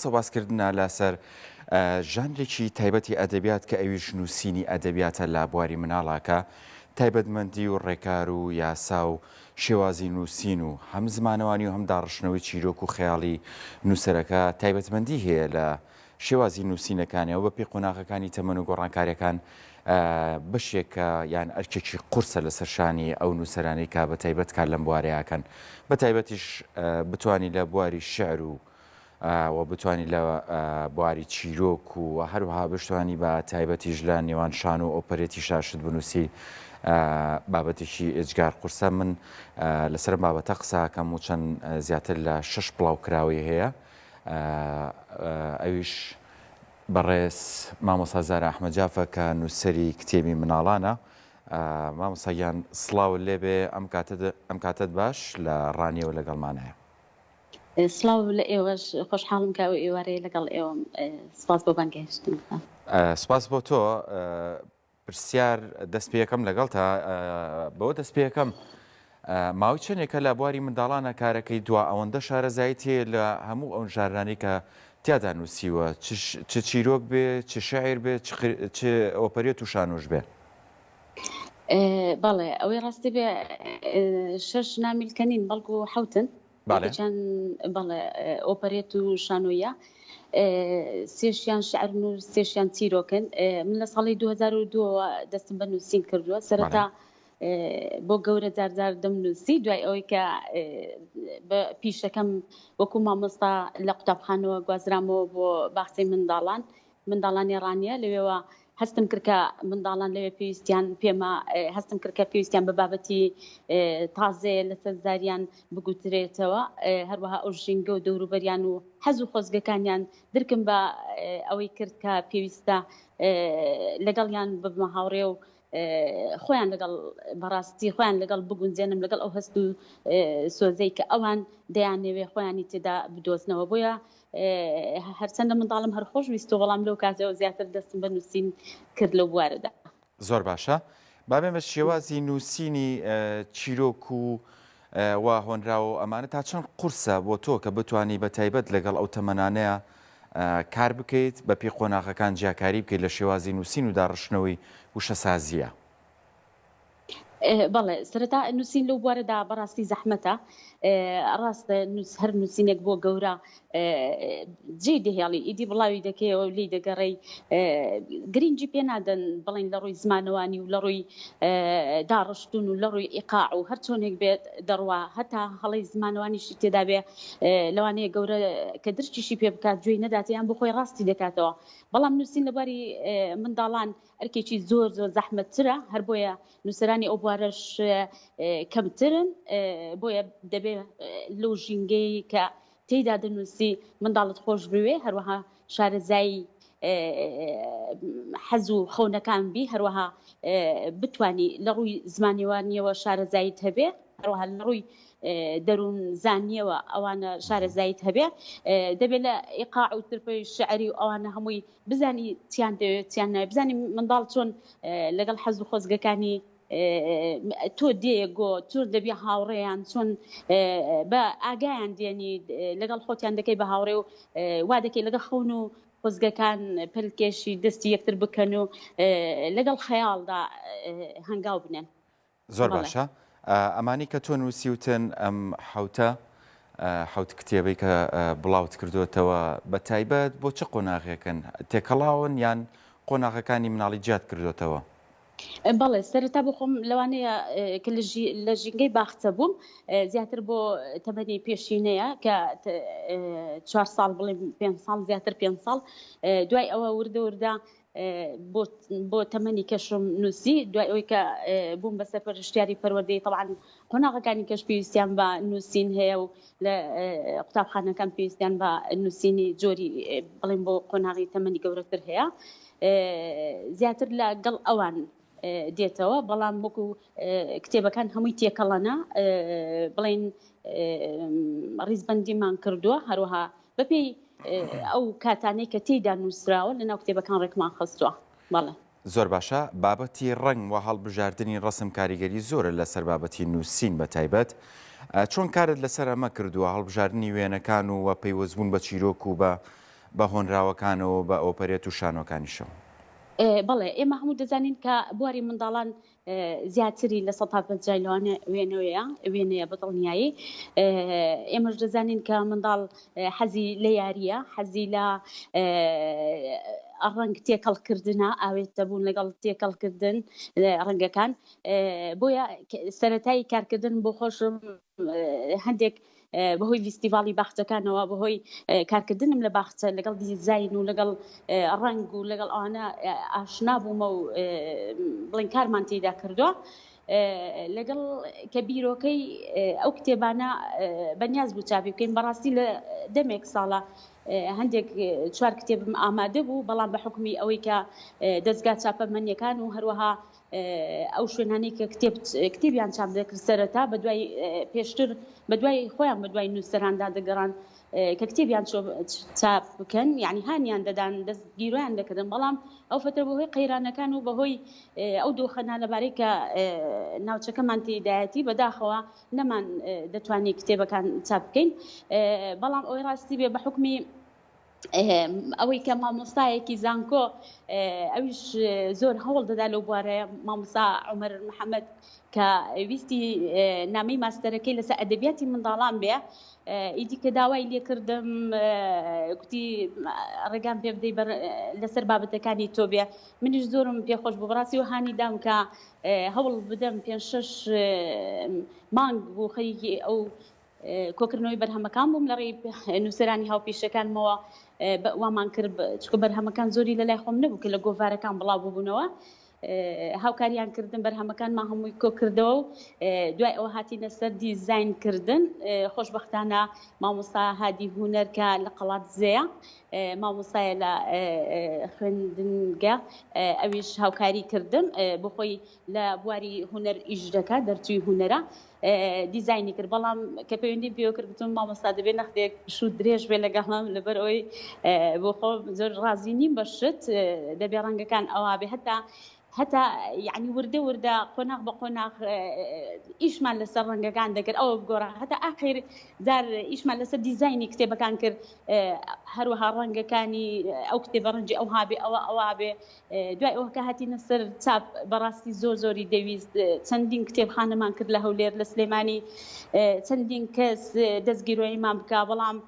سەباسکردنە لەسەر ژانرێکی تایبەتی ئەدەبیات کە ئەویش نووسینی ئەدەبیاتە لە بواری مناڵاکە تایبەتمەندی و ڕێکار و یاسا و شێوازی نووسین و هەم زمانەوانی و هەم داڕشنەوەی چیرۆک و خەیاڵی نووسەرەکە تایبەتمەندی هەیە لە شێوازی نووسینەکانیەوە بە پێی قۆناغەکانی تەمەن و گۆڕانکاریەکان بەشێکە یان ئەرکێکی قورسە لە سەرشانی ئەو نووسەرانەی کا بە تایبەت کار لەم بوارەیەکەن بە تایبەتیش بتوانانی لە بواری شعر و بتوانانی لە بواری چیرۆک و هەروەها بشتوانی بە تایبەتیش لە نێوان شان و ئۆپەرێتی شاشت بنووسی بابەتێکی ئێجگار قورسە من لەسەر بابەتە قساکەم و چەند زیاتر لە 6 بڵاوکراوی هەیە ئەویش بەڕێز مامۆستا زارا ئەحمەدجافە کە نووسەری کتێبی مناڵانە مامۆستاگیان سڵاو لێبێ ئەم کاتت باش لە ڕانیەوە لەگەڵمان هەیە سڵاو لە ئێوەش خۆشحاڵم کە ئەو ئێوارەیە لەگەڵ ئێوە سپاس بۆ بانگهێشتن سپاس بۆ تۆ پرسیار دەست پێیەکەم لەگەڵ تا بەوە دەست پێیەکەم ماوەی چەندێکە لە بواری منداڵانە کارەکەی دوا ئەوەندە شارەزایت هەیە لە هەموو ئەو ژارانی کە تیادا نووسیوە چ چیرۆک بێ چ شاعیر بێ چ ئۆپەرێت و شانۆش بێ بەڵێ ئەوەی ڕاستی بێ 6 نامیلکەنین بەڵکو حوتن چەند بەڵێ ئۆپەرێت و شانۆیە سێشیان شعرن و سێشیان چیرۆکن من لە ساڵی 2002 دەستم بە نووسین کردووە سەرەتا بۆ گەورە جارجار دەمنووسی دوای ئەوەی کە بە پیشەکەم وەکو مامۆستا لە قوتابخانەوە گوازرامەوە بۆ باخچەی منداڵانی ڕانیە لەوێوە هەستم کردکە منداڵان لەوێ پێویستیان پێمە هەستم کردکە پێویستیان بە بابەتی تازێ لەسەر زاریان بگوترێتەوە هەروەها ئەو ژینگە و دەوروبەریان و حەز و خۆزگەکانیان درکم بە ئەوەی کرد کە پێویستە لەگەڵیان ببمە هاوڕێ و خۆیان لەگەڵ بەڕاستی خۆیان لەگەڵ بگونجێنم لەگەڵ ئەو هەست و سۆزەی کە ئەوان دەیانەوێ خۆیانی تێدا بدۆزنەوە بۆیە هەرچەندە منداڵم هەر خۆش ویستو بەڵام لەو کاتەوە زیاتر دەستم بە نووسین کرد لەو بوارەدا زۆر باشە بابێن بە شێوازی نووسینی چیرۆک و وا هۆنراوە ئەمانە تا چەند قورسە بۆ تۆ کە بتانی بە تایبەت لەگەڵ ئەو تەمەنانەیە کار بکەیت بە پێی قۆناغەکان جیاکاری بکەیت لە شێوازی نووسین و داڕشنەوەی وشەسازیە بەڵێ سەرەتا نووسین لەو بوارەدا بەڕاستی زەحمەتە ڕاستە هەر نووسینێک بۆ گەورە جێ دەهێڵی ئیدی بڵاوی دەکەیەوە لی دەگەڕێی گرنگی پێ نادەن بڵین لە ڕووی زمانەوانی و لە ڕووی داڕشتون و لە ڕووی ئیقاع و هەر چۆنێک بێت دەڕوا هەتا هەڵی زمانەوانیشی تێدا بێ لەوانەیە گەورە کە درشتیشی پێ بکات گوێی نەداتیان بۆ خۆی ڕاستی دەکاتەوە بەڵام نووسین لەباری منداڵان ئەرکێکی زۆر زەحمەتترە هەر بۆیە نووسەرانی ئەو بوارەش کەمترن بۆیە دەبێ لەو ژینگەی کە تێیدا دەنووسی منداڵت خۆش بوێ هەروەها شارەزایی حەز و خەونەکان بی هەروەها بتانی لە ڕووی زمانیوانیەوە شارەزاییت هەبێ هەروەها لە ڕووی دەروون زانیەوە ئەوانە شارەزاییت هەبێ دەبێت لە ئیقاع و ترپەی شعری و ئەوانە هەمووی بزانی چیان دەوێت چیان ناوێت بزانی منداڵ چۆن لەگەڵ حەز و خۆزگەکانی تۆ دێگۆ چۆن دەبێ هاوڕێیان چۆن بە ئاگایان دێنی لەگەڵ خۆتیان دەکەی بە هاوڕێ و وا دەکەی لەگەڵ خەون و خۆزگەکان پلکێشی دەستی یەکتر بکەن و لەگەڵ خەیاڵدا هەنگاو بنێن زۆر باشە ئەمانی کە تۆ نووسیوتن ئەم حوت کتێبەی کە بڵاوت کردوێتەوە بە تایبەت بۆ چه قۆناغێکن تێکەڵاون یان قۆناغەکانی مناڵی جیات کردوێتەوە بەڵێ سەرەتا بۆ خۆم لەوانەیە کە لە ژینگەی باخچە بووم زیاتر بۆ تەمەنی پێشینەیە کە 4 ساڵ بڵێ 5 ساڵ زیاتر 5 ساڵ دوای ئەوە وردە بۆ تەمەنی کەشم نووسی دوای ئەوەی کە بووم بە سەرپەرشتیاری پەروەردەی طبعاً قۆناغەکانی کەش پێویستیان بە نووسین هەیە و لە قوتابخانەکان پێویستیان بە نووسینی جۆری بڵێن بۆ قۆناغی تەمەنی گەورەتر هەیە زیاتر لەگەڵ ئەوان دێتەوە بەڵام وەکو کتێبەکان هەمووی تێکەڵەنە بڵێن ڕیزبەندیمان کردووە هەروەها بەپێی ئەو کاتانەی کە تێیدا نووسراوە لەناو کتێبەکان ڕێکمان خستووە بەڵێ زۆر باشە بابەتی ڕنگ و هەڵبژاردننی ڕسم کاریگەری زۆرە لەسەر بابەتی نووسین بە تایبەت چۆن کارت لەسەر ئەمە کردووە هەڵبژاردننی وێنەکان و پەیوەستبوون بە چیرۆک و بە بە هۆنراوەکانەوە بە ئۆپەرێت و شانۆکانیشەوە. بەڵێ ئێمە هەموو دەزانین کە بواری منداڵان زیاتری لە 150 لەوانە وێنەیە بە دڵنیایی. ئێمەش دەزانین کە منداڵ حەزی لە یاریە، حەزی لە ڕەنگ تێکەڵکردنە، ئاوێتە بوون لەگەڵ تێکەڵکردن ڕەنگەکان. بۆیە سەرەتایی کارکردن بۆ خۆشم هەندێک بەهۆی فیستیڤاڵی باخچەکانەوە، بەهۆی کارکردنم لە باخچە لەگەڵ دیزاین و لەگەڵ ڕنگ و لەگەڵ ئەوانە ئاشنا بوومە و بڵین کارمان تێدا کردووە. لەگەڵ کە بیرۆکەی ئەو کتێبانە بەنیاز بوو چاپی بکەین. بەڕاستی لە دەمێک ساڵە هەندێک 4 کتێبم ئامادە بوو، بەڵام بە حکمی ئەوەی کە دەستگا چاپەمەنیەکان و هەروەها ئەو شوێنانی کە کتێبیان چاپ دەکرد سەرەتا بە دوای پێشتر بە دوای خۆیان بە دوای نووسەراندا دەگەڕان کە کتێبیان چاپ بکەن، یعنی هانیان دەدان دەستگیرۆیان دەکردن، بەڵام ئەو فترە بەهۆی قەیرانەکان و بەهۆی ئەو دۆخەنا لەبارەی کە ناوچەکەمان تێدایەتی بەداخەوە نەمان دەتوانین کتێبەکان چاپ بکەین. بەڵام ئەوەی ڕاستی بێ بە حکمی ئەوەی کە مامۆستایەکی زانکۆ ئەویش زۆر هەوڵ دەدا لەو بوارەیە، مامۆستا عومەر محەممەد کە ویستی نامەی ماستەرەکەی لەسەر ئەدەبیاتی منداڵان بێ، ئیدی کە داوای لێ کردم گوتی ڕێگام پێ بدەی لەسەر بابەتەکانی تۆ بێ. منیش زۆرم پێخۆش بوو، بەڕاستی و هانی دام کە هەوڵ بدەم 5-6 مانگ بوو خەریکی ئەو کۆکردنەوەی بەرهەمەکان بووم لە ڕێی نووسەرانی هاوپێشەکانمەوە وامان کرد، چکە بەرهەمەکان زۆری لە لای خۆم نەبوو کە لە گۆڤارەکان بڵاو بووبوونەوە. هاوکاریان کردن بەرهەمەکانمان هەمووی کۆ کردەوە و دوای ئەوە هاتینە سەر دیزاینکردن. خۆشبەختانە مامۆستا هادی هونەر کە لە قەڵات زەیە مامۆستایە لە خوێندنگە، ئەویش هاوکاری کردم بۆ خۆی لە بواری هونەر ئیش دەکات، دەرچووی هونەرە دیزاینی کرد. بەڵام کە پەیوەندی پێوە کردم مامۆستا دەبێت نەخدێک شوو درێژ بێ لەگەڵم، لەبەر ئەوەی بۆ خۆ زۆر ڕازی نیم بەشت دەبێ ڕەنگەکان ئەوە بێ هەتا یعنی وردە قۆناغ بە قۆناغ ئیشمان لەسەر ڕەنگەکان دەکرد، ئەوە بگۆڕە هەتا ئاخیر جار ئیشمان لەسەر دیزاینی کتێبەکان کرد، هەروەها ڕەنگەکانی ئەو کتێبە ڕەنگی ئەو هابێ ئەوە بێ. دوای ئەوە کە هاتینە سەر چاپ بەڕاستی زۆری دەویست چەندین کتێبخانەمان کرد لە هەولێر لە سلێمانی، چەندین کەس دەستگیرۆیمان بکە، بەڵام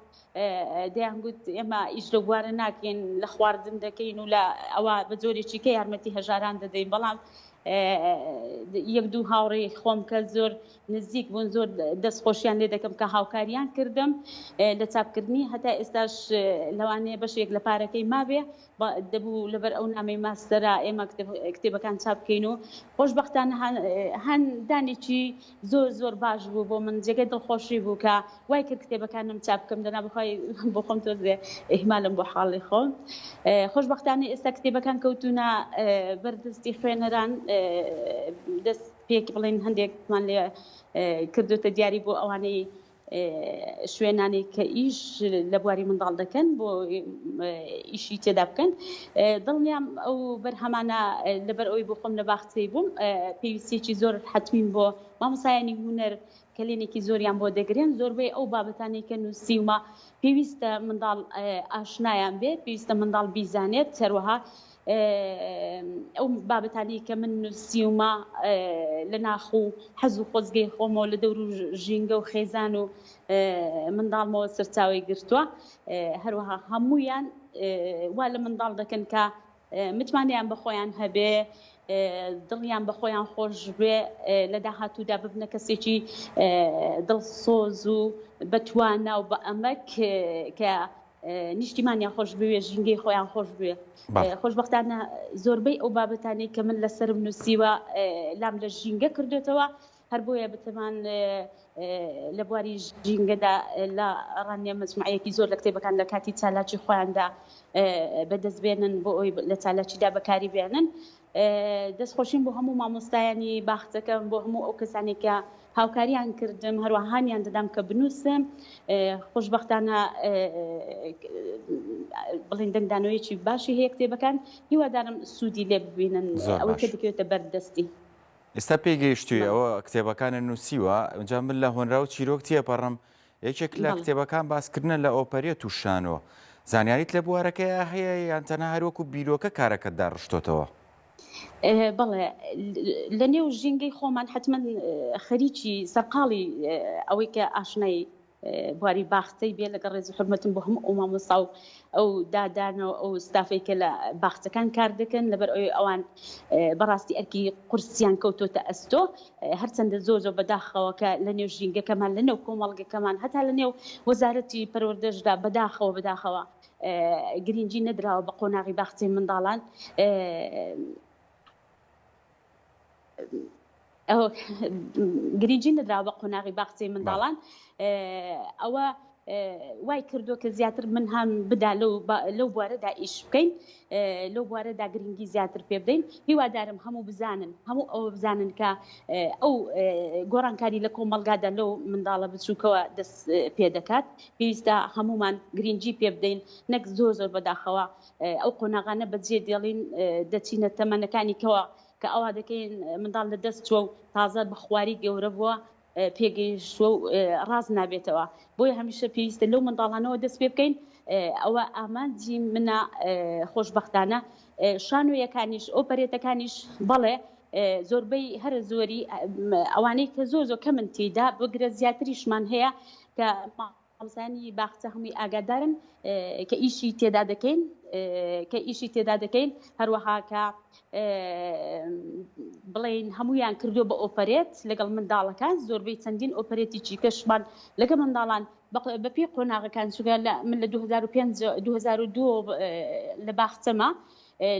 دەیان گوت ئێمە ئیش لە بوارە ناکەین، لە خواردن دەکەین و لە ئەوە بە جۆرێکی کە یارمەتی هەژاران دەدەین. بەڵام یەک دوو هاوڕێی خۆم کە زۆر نزیک بوون زۆر دەستخۆشیان لێ دەکەم کە هاوکاریان کردم لە چاپکردنی، هەتا ئێستاش لەوانەیە بەشێک لە پارەکەی مابێ دەبوو لەبەر ئەو نامەی ماستەرە ئێمە کتێبەکان چاپ بکەین و خۆشبەختانە هەندانێکی زۆر باش بوو بۆ من، جێگەی دڵخۆشی بوو کە وای کرد کتێبەکانم چاپ بکەم، دەنا بخوای بۆ خۆم تۆزێ ئیهمالم بۆ حاڵی خۆم. خۆشبەختانە ئێستا کتێبەکان کەوتونە بەردەستی خوێنەران، دەست پێکی بڵێن هەندێکمان لێ کردوتە دیاری بۆ ئەوانەی شوێنانی کە ئیش لە بواری منداڵ دەکەن بۆ ئیشی تێدا بکەن. دڵنیام ئەو بەرهەمانە لەبەر ئەوی بۆ خۆم لە باخچەی بووم پێویستێکی زۆر حتمیم بۆ مامۆسایانی هونەر کە لێنێکی زۆریان بۆ دەگرێن، زۆربەی ئەو بابەتانی کە نووسیومە پێویستە منداڵ ئاشنایان بێت، پێویستە منداڵ بیزانێت، هەروەها ئەو بابەتانی کە من نووسیومە لە ناخ و حەز و خۆزگەی خۆمەوە لە دەور و ژینگە و خێزان و منداڵمەوە سەرچاوی گرتووە، هەروەها هەموویان وا لە منداڵ دەکەن کە متمانیان بە خۆیان هەبێ، دڵیان بە خۆیان خۆش بێ، لە داهاتوودا ببنە کەسێکی دڵسۆز و بەتوانە و بە ئەمەک کە نیشتیمانیان خۆش بوێ، ژینگەی خۆیان خۆش بوێ. خۆشبەختانە زۆربەی ئەو بابەتانەی کە من لەسرم نووسیوە لام لە ژینگە کردوێتەوە، هەر بۆیە بتەمان لە بواری ژینگەدا لە ڕانیە مەجموعەیەکی زۆر لە کتێبەکان لە کاتی چالاکی خۆیاندا بەدەستبێنن بۆ ئەوی لە چالاکیدا بەکاری بێنن. دەستخۆشیم بۆ هەموو مامۆستایانی باخچەکەم، بۆ هەموو ئەو کەسانی کە هاوکاریان کردم، هەروەها هانیان دەدام کە بنووسم. خۆشبەختانە بڵین دەنگدانەوەیەکی باشی هەیە کتێبەکان، هیوادارم سوودی لێ ببینن ئەوەی کە دەکەوێتە بەردەستی. ئێستا پێگەیشتووی ئەوە کتێبەکانە نووسیوە، جا من لە هۆنرا و چیرۆک تێپەڕم، یەکێک لە کتێبەکان باسکردنە لە ئۆپەرێت و شانۆ، زانیاریت لە بوارەکەی هەیە یان تەنها هەروەکو بیرۆکە کارەکەتدا ڕشتۆتەوە؟ بەڵێ لە نێو ژینگەی خۆمان حتمما خەریکی سەرقاڵی ئەوەی کە ئاشنای بواری باخچەی بێ لەگە ڕێز و حرمەتم بۆ هەموو ئەو مامۆستا و ئەو دادانەوە ئەو ستافەی کە لە باخچەکان کار دەکەن لەبەر ئەوان بەڕاستی ئەرکی قورسیان کەوتۆتە ئەستۆ هەرچەندە زۆر بەداخەوە کە لە نێو ژینگەکەمان لە نێو کۆمەڵگەکەمان هەتا لە نێو وەزارەتی پەروەردەشدا بەداخەوە گرنگی نەدراوە بە قۆناغی باخچەی منداڵان گرنگی نەدراوە بە قۆناغی باخچەی منداڵان ئەوە وای کردو کە زیاتر من هەم بدا لەو بوارەدا ئیش بکەین لەو بوارەدا گرنگی زیاتر پێ بدەین هیوادارم هەموو بزانن هەموو ئەوە بزانن کە ئەو گۆڕانکاری لە کۆمەڵگادا لەو منداڵە بچووکەوە دەست پێ دەکات پێویستە هەمومان گرنگی پێ بدەین نەک زۆر بەداخەوە ئەو قۆناغانە بەجێ دێڵین دەچینە تەمەنەکانی کەوە کە ئەوا دەکەین منداڵ لە دەست چوە و تازە بە خواری گەورە بووە پێگەیشتووە و ڕاز نابێتەوە بۆیە هەمیشە پێویستە لەو منداڵانەوە دەست پێ بکەین ئەوە ئامانجی منە خۆشبەختانە شانۆیەکانیش ئۆپەرێتەکانیش بەڵێ زۆربەی هەرە زۆری ئەوانەی کە زۆر کە من تێدا بگرە زیاتریشمان هەیە کە مامۆستایانی باخچە هەمووی ئاگادارن کە ئیشی تێدا دەکەین هەروەها کە بڵێن هەمویان کردو بە ئۆپەرێت لەگەڵ منداڵەکان زۆربەی چەندین ئۆپەرێتێکی کەشمان لەگە منداڵان بەپێ قۆناغەکان چووکە من لە 2002 لە باخچەمە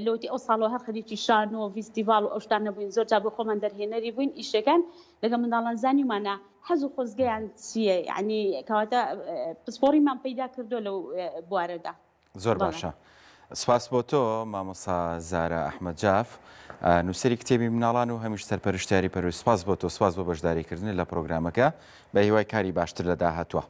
لەوتی ئەو ساڵەوە هەر خەریکی شانۆ و فیستیڤال و ئەو شتانە بووین زۆر جا بۆ خۆمان دەرهێنەری بووین ئیشەکان لەگە منداڵان زانیمانە حەز و خۆزگەیان چییە یعنی کەواتە پسپۆڕیمان پەیدا کردو لەو بوارەدا. زۆر باشە. سپاس بۆ تۆ مامۆستا زارە ئەحمەدجاف نووسەری کتێبی مناڵان و هەمیش سەرپەرشتیاری پەروەردە. سپاس بۆ تۆ، سپاس بۆ بەشداریکردن لە پرۆگرامەکە بە هیوای کاری باشتر لە داهاتوە.